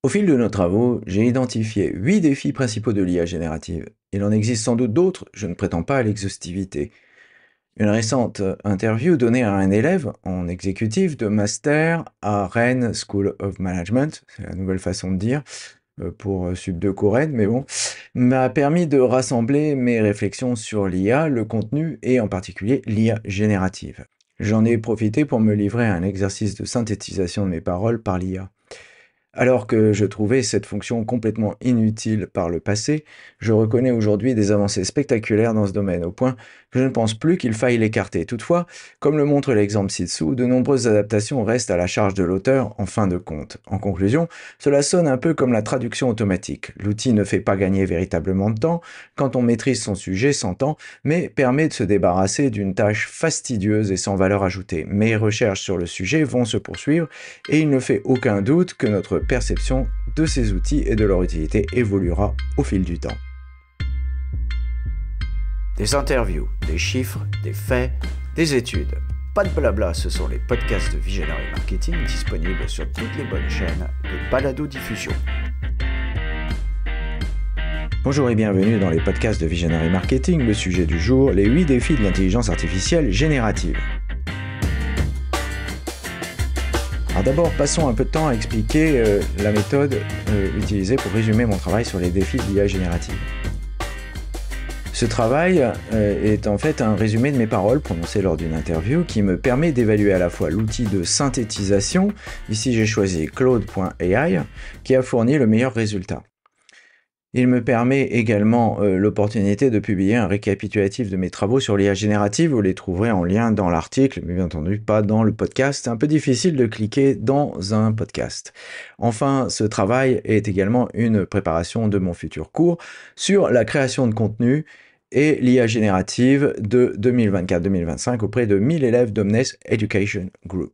Au fil de nos travaux, j'ai identifié 8 défis principaux de l'IA générative. Il en existe sans doute d'autres, je ne prétends pas à l'exhaustivité. Une récente interview donnée à un élève en exécutif de master à Rennes School of Management, c'est la nouvelle façon de dire, pour Sub 2 Rennes, mais bon, m'a permis de rassembler mes réflexions sur l'IA, le contenu et en particulier l'IA générative. J'en ai profité pour me livrer à un exercice de synthétisation de mes paroles par l'IA. Alors que je trouvais cette fonction complètement inutile par le passé, je reconnais aujourd'hui des avancées spectaculaires dans ce domaine, au point que je ne pense plus qu'il faille l'écarter. Toutefois, comme le montre l'exemple ci-dessous, de nombreuses adaptations restent à la charge de l'auteur en fin de compte. En conclusion, cela sonne un peu comme la traduction automatique. L'outil ne fait pas gagner véritablement de temps, quand on maîtrise son sujet sans temps, mais permet de se débarrasser d'une tâche fastidieuse et sans valeur ajoutée. Mes recherches sur le sujet vont se poursuivre et il ne fait aucun doute que notre perception de ces outils et de leur utilité évoluera au fil du temps. Des interviews, des chiffres, des faits, des études. Pas de blabla, ce sont les podcasts de Visionary Marketing disponibles sur toutes les bonnes chaînes de balado-diffusion. Bonjour et bienvenue dans les podcasts de Visionary Marketing, le sujet du jour, les 8 défis de l'intelligence artificielle générative. Alors d'abord, passons un peu de temps à expliquer la méthode utilisée pour résumer mon travail sur les défis de l'IA générative. Ce travail est en fait un résumé de mes paroles prononcées lors d'une interview qui me permet d'évaluer à la fois l'outil de synthétisation, ici j'ai choisi Claude.ai, qui a fourni le meilleur résultat. Il me permet également l'opportunité de publier un récapitulatif de mes travaux sur l'IA générative. Vous les trouverez en lien dans l'article, mais bien entendu pas dans le podcast. C'est un peu difficile de cliquer dans un podcast. Enfin, ce travail est également une préparation de mon futur cours sur la création de contenu et l'IA générative de 2024-2025 auprès de 1000 élèves d'Omnes Education Group.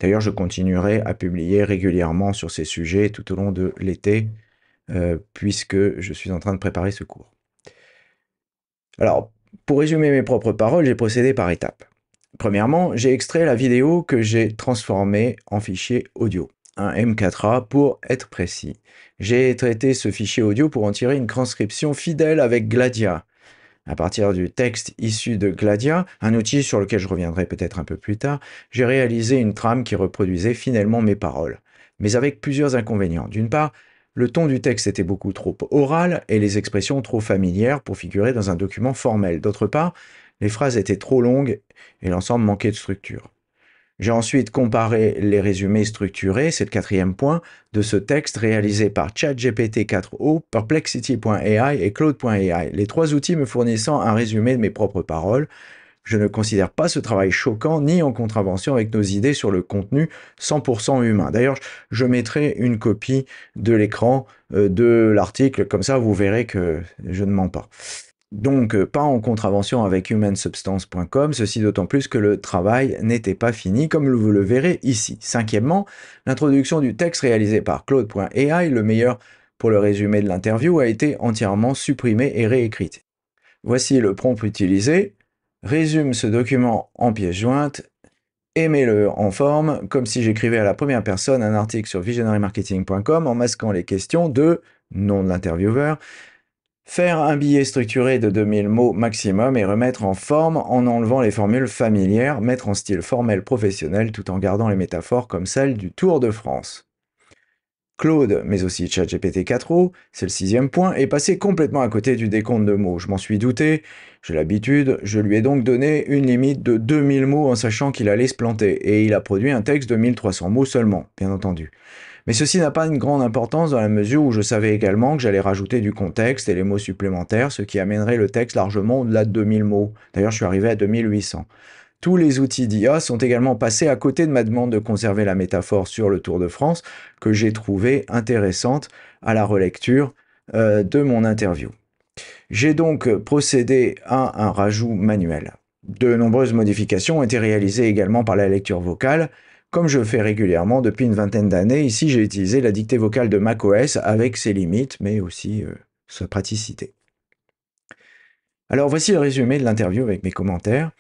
D'ailleurs, je continuerai à publier régulièrement sur ces sujets tout au long de l'été, puisque je suis en train de préparer ce cours. Alors, pour résumer mes propres paroles, j'ai procédé par étapes. Premièrement, j'ai extrait la vidéo que j'ai transformée en fichier audio, un M4A pour être précis. J'ai traité ce fichier audio pour en tirer une transcription fidèle avec Gladia. À partir du texte issu de Gladia, un outil sur lequel je reviendrai peut-être un peu plus tard, j'ai réalisé une trame qui reproduisait finalement mes paroles, mais avec plusieurs inconvénients. D'une part, le ton du texte était beaucoup trop oral et les expressions trop familières pour figurer dans un document formel. D'autre part, les phrases étaient trop longues et l'ensemble manquait de structure. J'ai ensuite comparé les résumés structurés, c'est le 4e point, de ce texte réalisé par ChatGPT 4o, Perplexity.ai et Claude.ai, les 3 outils me fournissant un résumé de mes propres paroles. Je ne considère pas ce travail choquant ni en contravention avec nos idées sur le contenu 100% humain. D'ailleurs, je mettrai une copie de l'écran de l'article, comme ça vous verrez que je ne mens pas. Donc, pas en contravention avec humansubstance.com, ceci d'autant plus que le travail n'était pas fini, comme vous le verrez ici. 5e, l'introduction du texte réalisé par Claude.ai, le meilleur pour le résumé de l'interview, a été entièrement supprimé et réécrite. Voici le prompt utilisé. Résume ce document en pièces jointes et mets-le en forme, comme si j'écrivais à la première personne un article sur visionarymarketing.com en masquant les questions de, nom de l'intervieweur, faire un billet structuré de 2000 mots maximum et remettre en forme en enlevant les formules familières, mettre en style formel professionnel tout en gardant les métaphores comme celles du Tour de France. Claude, mais aussi ChatGPT 4o, c'est le 6e point, est passé complètement à côté du décompte de mots. Je m'en suis douté, j'ai l'habitude, je lui ai donc donné une limite de 2000 mots en sachant qu'il allait se planter, et il a produit un texte de 1300 mots seulement, bien entendu. Mais ceci n'a pas une grande importance dans la mesure où je savais également que j'allais rajouter du contexte et les mots supplémentaires, ce qui amènerait le texte largement au-delà de 2000 mots. D'ailleurs, je suis arrivé à 2800. Tous les outils d'IA sont également passés à côté de ma demande de conserver la métaphore sur le Tour de France, que j'ai trouvée intéressante à la relecture de mon interview. J'ai donc procédé à un rajout manuel. De nombreuses modifications ont été réalisées également par la lecture vocale, comme je fais régulièrement depuis une vingtaine d'années. Ici, j'ai utilisé la dictée vocale de macOS avec ses limites, mais aussi sa praticité. Alors voici le résumé de l'interview avec mes commentaires.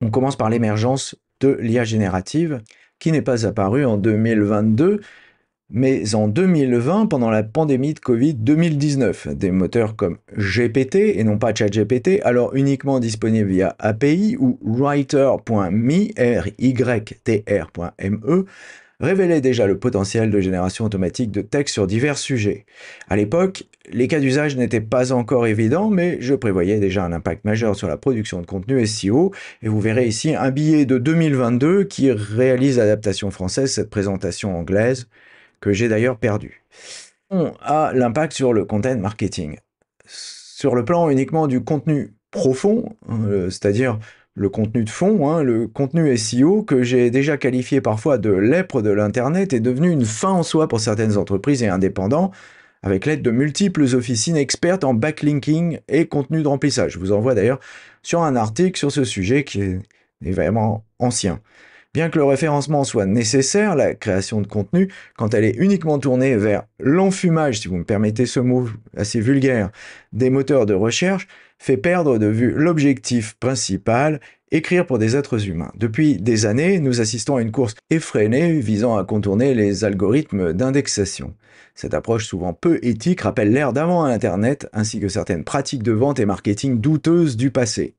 On commence par l'émergence de l'IA générative, qui n'est pas apparue en 2022, Mais en 2020, pendant la pandémie de Covid 2019, des moteurs comme GPT et non pas ChatGPT, alors uniquement disponibles via API ou Writer.me, R-Y-T-R.me, révélaient déjà le potentiel de génération automatique de texte sur divers sujets. À l'époque, les cas d'usage n'étaient pas encore évidents, mais je prévoyais déjà un impact majeur sur la production de contenu SEO, et vous verrez ici un billet de 2022 qui réalise l'adaptation française, cette présentation anglaise, que j'ai d'ailleurs perdu. On a l'impact sur le content marketing. Sur le plan uniquement du contenu profond, c'est-à-dire le contenu de fond, le contenu SEO que j'ai déjà qualifié parfois de lèpre de l'Internet est devenu une fin en soi pour certaines entreprises et indépendants, avec l'aide de multiples officines expertes en backlinking et contenu de remplissage. Je vous envoie d'ailleurs sur un article sur ce sujet qui est vraiment ancien. Bien que le référencement soit nécessaire, la création de contenu, quand elle est uniquement tournée vers l'enfumage, si vous me permettez ce mot assez vulgaire, des moteurs de recherche, fait perdre de vue l'objectif principal, écrire pour des êtres humains. Depuis des années, nous assistons à une course effrénée visant à contourner les algorithmes d'indexation. Cette approche souvent peu éthique rappelle l'ère d'avant Internet, ainsi que certaines pratiques de vente et marketing douteuses du passé.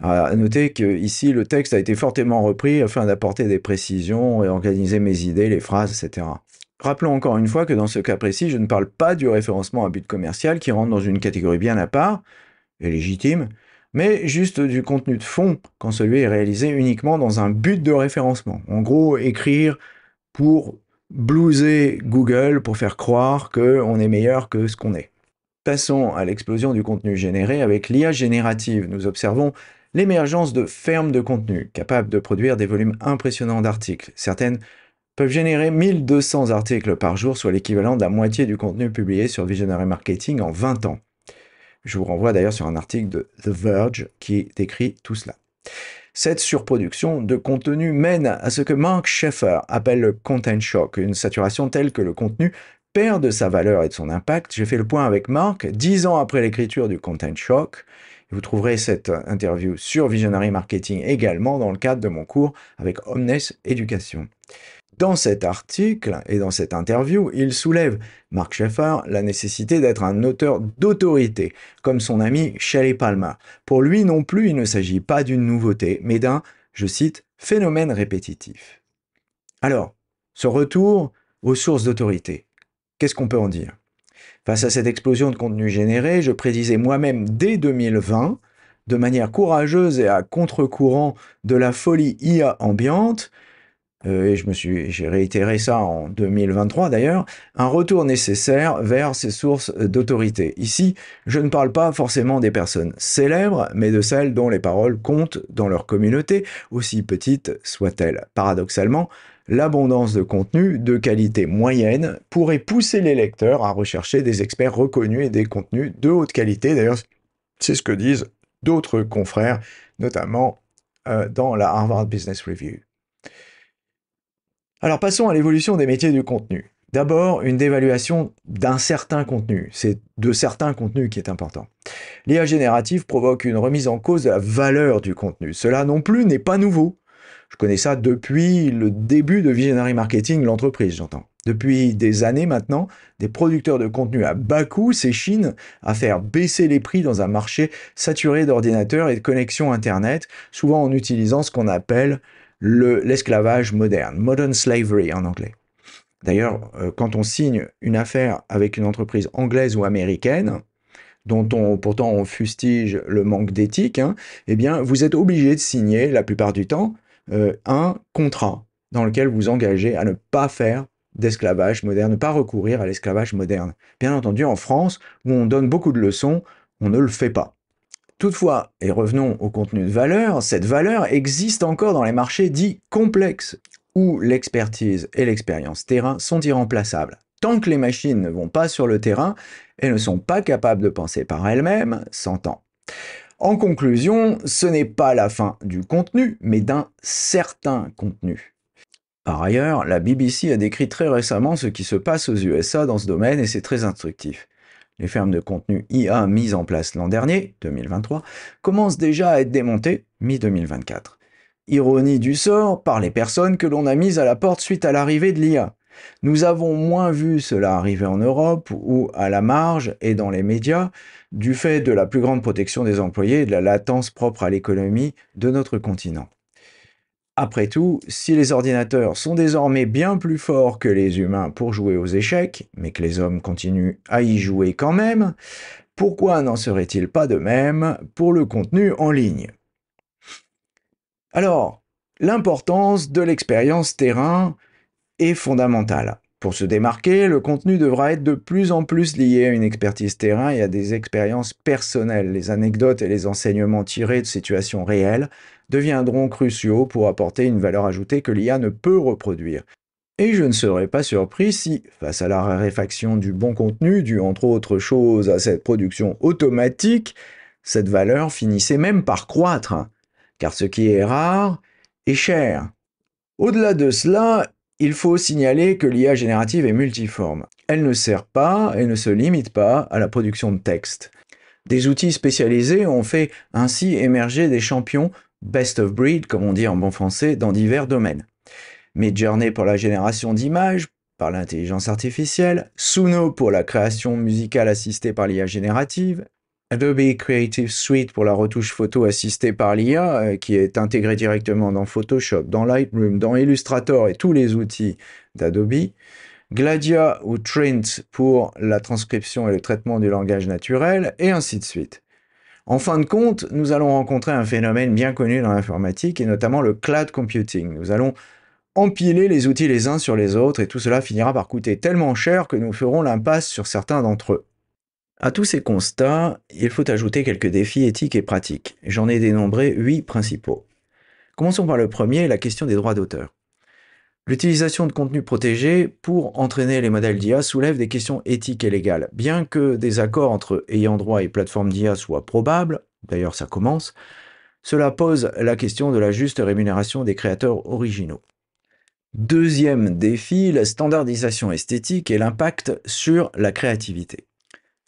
À noter qu'ici, le texte a été fortement repris afin d'apporter des précisions et organiser mes idées, les phrases, etc. Rappelons encore une fois que dans ce cas précis, je ne parle pas du référencement à but commercial qui rentre dans une catégorie bien à part, et légitime, mais juste du contenu de fond quand celui est réalisé uniquement dans un but de référencement. En gros, écrire pour blouser Google, pour faire croire qu'on est meilleur que ce qu'on est. Passons à l'explosion du contenu généré avec l'IA générative. Nous observons l'émergence de fermes de contenu capables de produire des volumes impressionnants d'articles. Certaines peuvent générer 1200 articles par jour, soit l'équivalent de la moitié du contenu publié sur Visionary Marketing en 20 ans. Je vous renvoie d'ailleurs sur un article de The Verge qui décrit tout cela. Cette surproduction de contenu mène à ce que Mark Schaeffer appelle le content shock, une saturation telle que le contenu perd de sa valeur et de son impact. J'ai fait le point avec Mark 10 ans après l'écriture du content shock. Vous trouverez cette interview sur Visionary Marketing également dans le cadre de mon cours avec Omnes Éducation. Dans cet article et dans cette interview, il soulève, Mark Schaeffer, la nécessité d'être un auteur d'autorité, comme son ami Shelley Palmer. Pour lui non plus, il ne s'agit pas d'une nouveauté, mais d'un, je cite, phénomène répétitif. Alors, ce retour aux sources d'autorité, qu'est-ce qu'on peut en dire ? Face à cette explosion de contenu généré, je prédisais moi-même dès 2020, de manière courageuse et à contre-courant de la folie IA ambiante, et j'ai réitéré ça en 2023 d'ailleurs, un retour nécessaire vers ces sources d'autorité. Ici, je ne parle pas forcément des personnes célèbres, mais de celles dont les paroles comptent dans leur communauté, aussi petite soit-elle. Paradoxalement, l'abondance de contenu de qualité moyenne pourrait pousser les lecteurs à rechercher des experts reconnus et des contenus de haute qualité. D'ailleurs, c'est ce que disent d'autres confrères, notamment dans la Harvard Business Review. Alors passons à l'évolution des métiers du contenu. D'abord, une dévaluation d'un certain contenu. C'est de certains contenus qui est important. L'IA générative provoque une remise en cause de la valeur du contenu. Cela non plus n'est pas nouveau. Je connais ça depuis le début de Visionary Marketing, l'entreprise, j'entends. Depuis des années maintenant, des producteurs de contenu à bas coût s'échinent à faire baisser les prix dans un marché saturé d'ordinateurs et de connexions Internet, souvent en utilisant ce qu'on appelle l'esclavage moderne, modern slavery en anglais. D'ailleurs, quand on signe une affaire avec une entreprise anglaise ou américaine, dont pourtant on fustige le manque d'éthique, eh bien, vous êtes obligé de signer, la plupart du temps, un contrat dans lequel vous engagez à ne pas faire d'esclavage moderne, ne pas recourir à l'esclavage moderne. Bien entendu, en France, où on donne beaucoup de leçons, on ne le fait pas. Toutefois, et revenons au contenu de valeur, cette valeur existe encore dans les marchés dits complexes, où l'expertise et l'expérience terrain sont irremplaçables. Tant que les machines ne vont pas sur le terrain, elles ne sont pas capables de penser par elles-mêmes, s'entend. En conclusion, ce n'est pas la fin du contenu, mais d'un certain contenu. Par ailleurs, la BBC a décrit très récemment ce qui se passe aux USA dans ce domaine et c'est très instructif. Les fermes de contenu IA mises en place l'an dernier, 2023, commencent déjà à être démontées, mi-2024. Ironie du sort, par les personnes que l'on a mises à la porte suite à l'arrivée de l'IA. Nous avons moins vu cela arriver en Europe ou à la marge et dans les médias, du fait de la plus grande protection des employés et de la latence propre à l'économie de notre continent. Après tout, si les ordinateurs sont désormais bien plus forts que les humains pour jouer aux échecs, mais que les hommes continuent à y jouer quand même, pourquoi n'en serait-il pas de même pour le contenu en ligne? Alors, l'importance de l'expérience terrain est fondamentale. Pour se démarquer, le contenu devra être de plus en plus lié à une expertise terrain et à des expériences personnelles. Les anecdotes et les enseignements tirés de situations réelles deviendront cruciaux pour apporter une valeur ajoutée que l'IA ne peut reproduire. Et je ne serais pas surpris si, face à la raréfaction du bon contenu, dû entre autres choses à cette production automatique, cette valeur finissait même par croître, car ce qui est rare est cher. Au-delà de cela, il faut signaler que l'IA générative est multiforme. Elle ne sert pas et ne se limite pas à la production de texte. Des outils spécialisés ont fait ainsi émerger des champions best of breed, comme on dit en bon français, dans divers domaines. Midjourney pour la génération d'images par l'intelligence artificielle, Suno pour la création musicale assistée par l'IA générative, Adobe Creative Suite pour la retouche photo assistée par l'IA, qui est intégrée directement dans Photoshop, dans Lightroom, dans Illustrator et tous les outils d'Adobe, Gladia ou Trint pour la transcription et le traitement du langage naturel, et ainsi de suite. En fin de compte, nous allons rencontrer un phénomène bien connu dans l'informatique, et notamment le cloud computing. Nous allons empiler les outils les uns sur les autres, et tout cela finira par coûter tellement cher que nous ferons l'impasse sur certains d'entre eux. À tous ces constats, il faut ajouter quelques défis éthiques et pratiques. J'en ai dénombré 8 principaux. Commençons par le premier, la question des droits d'auteur. L'utilisation de contenus protégés pour entraîner les modèles d'IA soulève des questions éthiques et légales. Bien que des accords entre ayants droit et plateformes d'IA soient probables, d'ailleurs ça commence, cela pose la question de la juste rémunération des créateurs originaux. Deuxième défi, la standardisation esthétique et l'impact sur la créativité.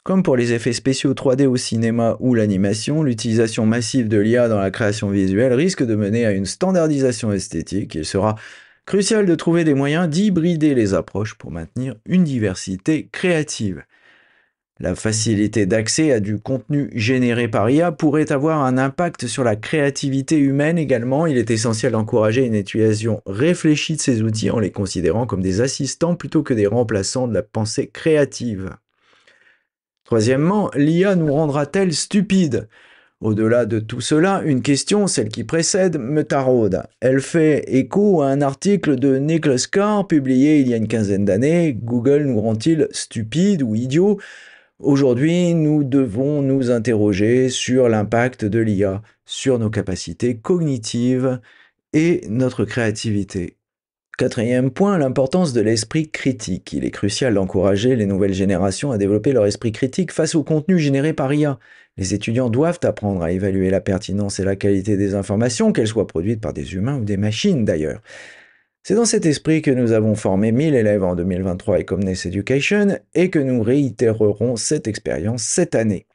Comme pour les effets spéciaux 3D au cinéma ou l'animation, l'utilisation massive de l'IA dans la création visuelle risque de mener à une standardisation esthétique. Il sera crucial de trouver des moyens d'hybrider les approches pour maintenir une diversité créative. La facilité d'accès à du contenu généré par IA pourrait avoir un impact sur la créativité humaine également. Il est essentiel d'encourager une utilisation réfléchie de ces outils en les considérant comme des assistants plutôt que des remplaçants de la pensée créative. Troisièmement, l'IA nous rendra-t-elle stupides? Au-delà de tout cela, une question, celle qui précède, me taraude. Elle fait écho à un article de Nicholas Carr publié il y a une quinzaine d'années. Google nous rend-il stupides ou idiots? Aujourd'hui, nous devons nous interroger sur l'impact de l'IA, sur nos capacités cognitives et notre créativité. Quatrième point, l'importance de l'esprit critique. Il est crucial d'encourager les nouvelles générations à développer leur esprit critique face au contenu généré par IA. Les étudiants doivent apprendre à évaluer la pertinence et la qualité des informations, qu'elles soient produites par des humains ou des machines d'ailleurs. C'est dans cet esprit que nous avons formé 1000 élèves en 2023 à Ecomness Education et que nous réitérerons cette expérience cette année.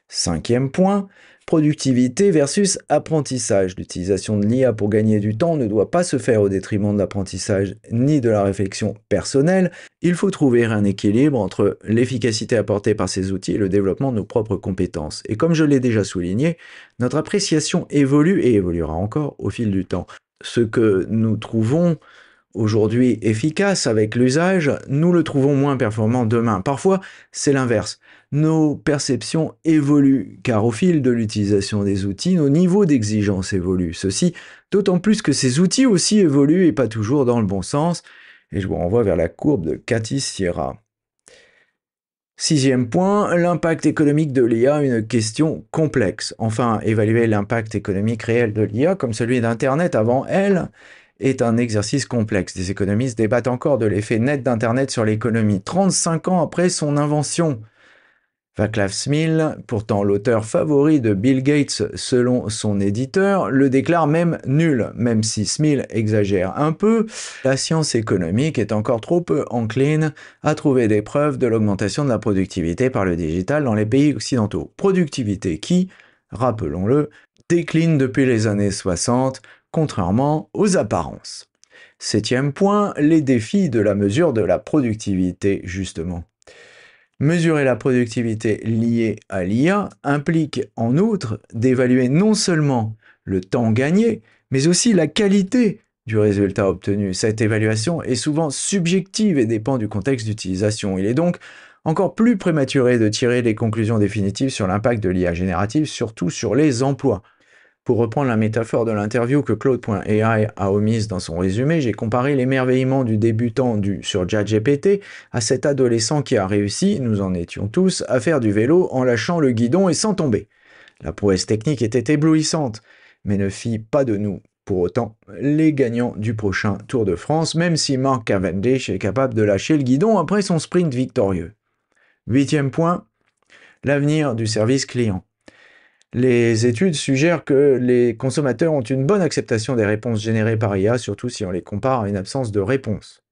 Cinquième point, productivité versus apprentissage. L'utilisation de l'IA pour gagner du temps ne doit pas se faire au détriment de l'apprentissage ni de la réflexion personnelle. Il faut trouver un équilibre entre l'efficacité apportée par ces outils et le développement de nos propres compétences. Et comme je l'ai déjà souligné, notre appréciation évolue et évoluera encore au fil du temps. Ce que nous trouvons aujourd'hui efficace avec l'usage, nous le trouvons moins performant demain. Parfois, c'est l'inverse. Nos perceptions évoluent, car au fil de l'utilisation des outils, nos niveaux d'exigence évoluent. Ceci d'autant plus que ces outils aussi évoluent et pas toujours dans le bon sens. Et je vous renvoie vers la courbe de Cathy Sierra. Sixième point, l'impact économique de l'IA, une question complexe. Enfin, évaluer l'impact économique réel de l'IA, comme celui d'Internet avant elle, est un exercice complexe. Des économistes débattent encore de l'effet net d'Internet sur l'économie, 35 ans après son invention. Václav Smil, pourtant l'auteur favori de Bill Gates selon son éditeur, le déclare même nul, même si Smil exagère un peu. La science économique est encore trop peu encline à trouver des preuves de l'augmentation de la productivité par le digital dans les pays occidentaux. Productivité qui, rappelons-le, décline depuis les années 60, contrairement aux apparences. Septième point, les défis de la mesure de la productivité, justement. Mesurer la productivité liée à l'IA implique en outre d'évaluer non seulement le temps gagné, mais aussi la qualité du résultat obtenu. Cette évaluation est souvent subjective et dépend du contexte d'utilisation. Il est donc encore plus prématuré de tirer des conclusions définitives sur l'impact de l'IA générative, surtout sur les emplois. Pour reprendre la métaphore de l'interview que Claude.ai a omise dans son résumé, j'ai comparé l'émerveillement du débutant sur ChatGPT à cet adolescent qui a réussi, nous en étions tous, à faire du vélo en lâchant le guidon et sans tomber. La prouesse technique était éblouissante, mais ne fit pas de nous, pour autant, les gagnants du prochain Tour de France, même si Mark Cavendish est capable de lâcher le guidon après son sprint victorieux. Huitième point, l'avenir du service client. Les études suggèrent que les consommateurs ont une bonne acceptation des réponses générées par IA, surtout si on les compare à une absence de réponse.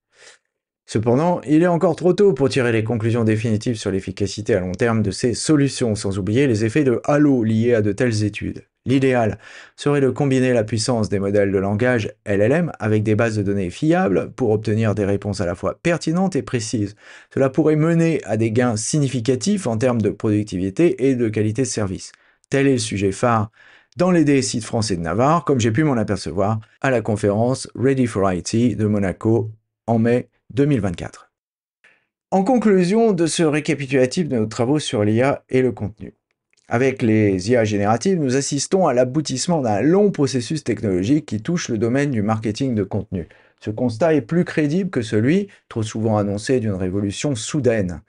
Cependant, il est encore trop tôt pour tirer les conclusions définitives sur l'efficacité à long terme de ces solutions, sans oublier les effets de halo liés à de telles études. L'idéal serait de combiner la puissance des modèles de langage LLM avec des bases de données fiables pour obtenir des réponses à la fois pertinentes et précises. Cela pourrait mener à des gains significatifs en termes de productivité et de qualité de service. Tel est le sujet phare dans les DSI de France et de Navarre, comme j'ai pu m'en apercevoir à la conférence Ready for IT de Monaco en mai 2024. En conclusion de ce récapitulatif de nos travaux sur l'IA et le contenu. Avec les IA génératives, nous assistons à l'aboutissement d'un long processus technologique qui touche le domaine du marketing de contenu. Ce constat est plus crédible que celui, trop souvent annoncé, d'une révolution soudaine.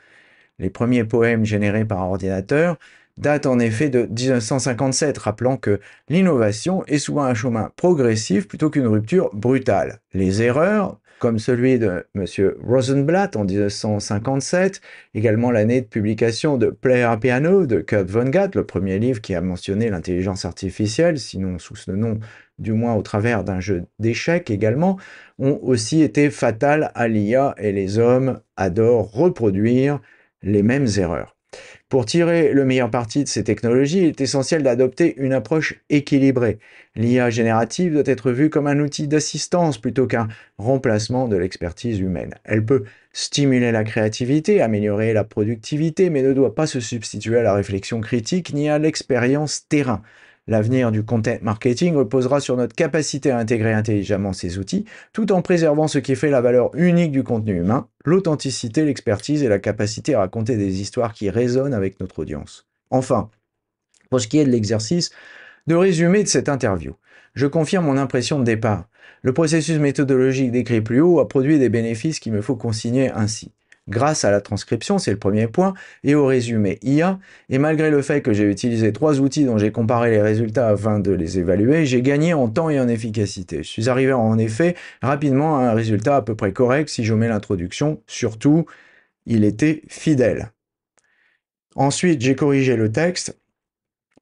Les premiers poèmes générés par ordinateur date en effet de 1957, rappelant que l'innovation est souvent un chemin progressif plutôt qu'une rupture brutale. Les erreurs, comme celui de M. Rosenblatt en 1957, également l'année de publication de Player Piano de Kurt Vonnegut, le premier livre qui a mentionné l'intelligence artificielle, sinon sous ce nom, du moins au travers d'un jeu d'échecs également, ont aussi été fatales à l'IA et les hommes adorent reproduire les mêmes erreurs. Pour tirer le meilleur parti de ces technologies, il est essentiel d'adopter une approche équilibrée. L'IA générative doit être vue comme un outil d'assistance plutôt qu'un remplacement de l'expertise humaine. Elle peut stimuler la créativité, améliorer la productivité, mais ne doit pas se substituer à la réflexion critique ni à l'expérience terrain. L'avenir du content marketing reposera sur notre capacité à intégrer intelligemment ces outils, tout en préservant ce qui fait la valeur unique du contenu humain, l'authenticité, l'expertise et la capacité à raconter des histoires qui résonnent avec notre audience. Enfin, pour ce qui est de l'exercice de résumé de cette interview, je confirme mon impression de départ. Le processus méthodologique décrit plus haut a produit des bénéfices qu'il me faut consigner ainsi. Grâce à la transcription, c'est le premier point, et au résumé IA, et malgré le fait que j'ai utilisé 3 outils dont j'ai comparé les résultats afin de les évaluer, j'ai gagné en temps et en efficacité. Je suis arrivé en effet rapidement à un résultat à peu près correct si j'omets l'introduction, surtout, il était fidèle. Ensuite, j'ai corrigé le texte,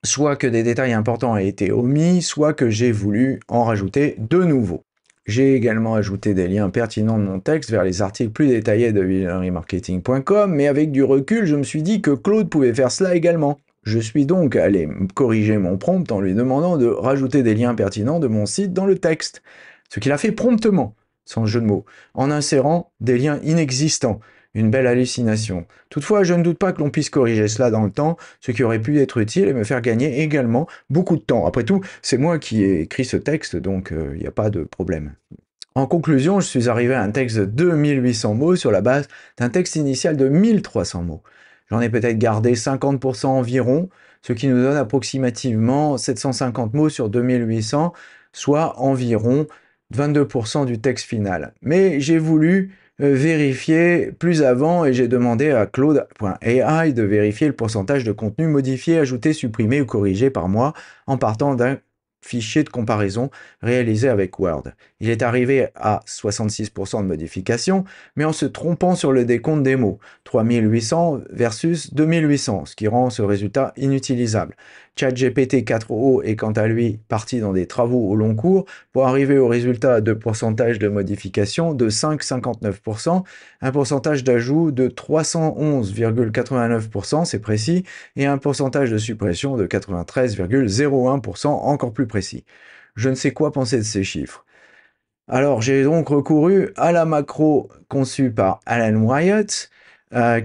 soit que des détails importants aient été omis, soit que j'ai voulu en rajouter de nouveaux. J'ai également ajouté des liens pertinents de mon texte vers les articles plus détaillés de visionarymarketing.com, mais avec du recul, je me suis dit que Claude pouvait faire cela également. Je suis donc allé corriger mon prompt en lui demandant de rajouter des liens pertinents de mon site dans le texte, ce qu'il a fait promptement, sans jeu de mots, en insérant des liens inexistants. Une belle hallucination. Toutefois, je ne doute pas que l'on puisse corriger cela dans le temps, ce qui aurait pu être utile et me faire gagner également beaucoup de temps. Après tout, c'est moi qui ai écrit ce texte, donc il n'y a pas de problème. En conclusion, je suis arrivé à un texte de 2800 mots sur la base d'un texte initial de 1300 mots. J'en ai peut-être gardé 50% environ, ce qui nous donne approximativement 750 mots sur 2800, soit environ 22% du texte final. Mais j'ai voulu vérifier plus avant et j'ai demandé à Claude.ai de vérifier le pourcentage de contenu modifié, ajouté, supprimé ou corrigé par moi en partant d'un fichier de comparaison réalisé avec Word. Il est arrivé à 66% de modifications, mais en se trompant sur le décompte des mots, 3800 versus 2800, ce qui rend ce résultat inutilisable. ChatGPT 4o est quant à lui parti dans des travaux au long cours pour arriver au résultat de pourcentage de modification de 5,59%, un pourcentage d'ajout de 311,89%, c'est précis, et un pourcentage de suppression de 93,01%, encore plus précis. Je ne sais quoi penser de ces chiffres. Alors, j'ai donc recouru à la macro conçue par Alan Wyatt,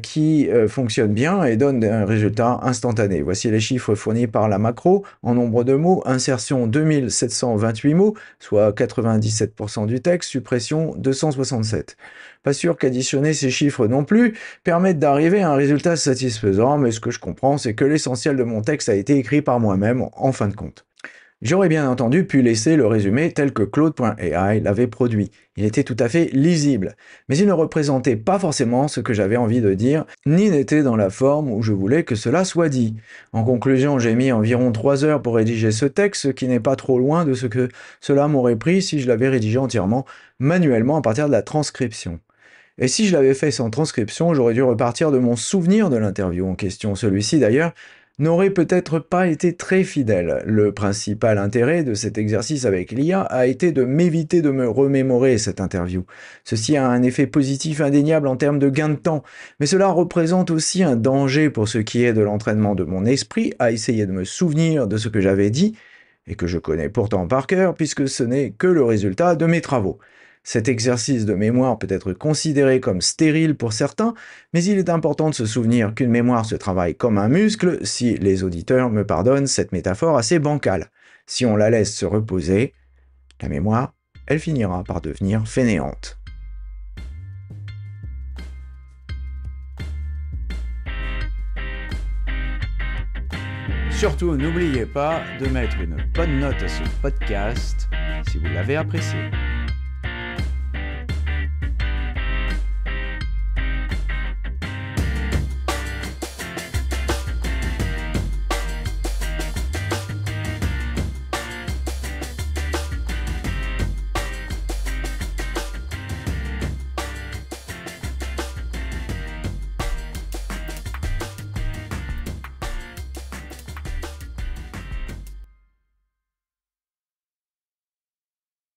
qui fonctionne bien et donne un résultat instantané. Voici les chiffres fournis par la macro en nombre de mots. Insertion 2728 mots, soit 97% du texte, suppression 267. Pas sûr qu'additionner ces chiffres non plus permette d'arriver à un résultat satisfaisant, mais ce que je comprends, c'est que l'essentiel de mon texte a été écrit par moi-même en fin de compte. J'aurais bien entendu pu laisser le résumé tel que Claude.ai l'avait produit. Il était tout à fait lisible, mais il ne représentait pas forcément ce que j'avais envie de dire, ni n'était dans la forme où je voulais que cela soit dit. En conclusion, j'ai mis environ 3 heures pour rédiger ce texte, ce qui n'est pas trop loin de ce que cela m'aurait pris si je l'avais rédigé entièrement, manuellement à partir de la transcription. Et si je l'avais fait sans transcription, j'aurais dû repartir de mon souvenir de l'interview en question. Celui-ci, d'ailleurs, n'aurait peut-être pas été très fidèle. Le principal intérêt de cet exercice avec l'IA a été de m'éviter de me remémorer cette interview. Ceci a un effet positif indéniable en termes de gain de temps, mais cela représente aussi un danger pour ce qui est de l'entraînement de mon esprit à essayer de me souvenir de ce que j'avais dit, et que je connais pourtant par cœur puisque ce n'est que le résultat de mes travaux. Cet exercice de mémoire peut être considéré comme stérile pour certains, mais il est important de se souvenir qu'une mémoire se travaille comme un muscle, si les auditeurs me pardonnent cette métaphore assez bancale. Si on la laisse se reposer, la mémoire, elle finira par devenir fainéante. Surtout, n'oubliez pas de mettre une bonne note à ce podcast si vous l'avez apprécié.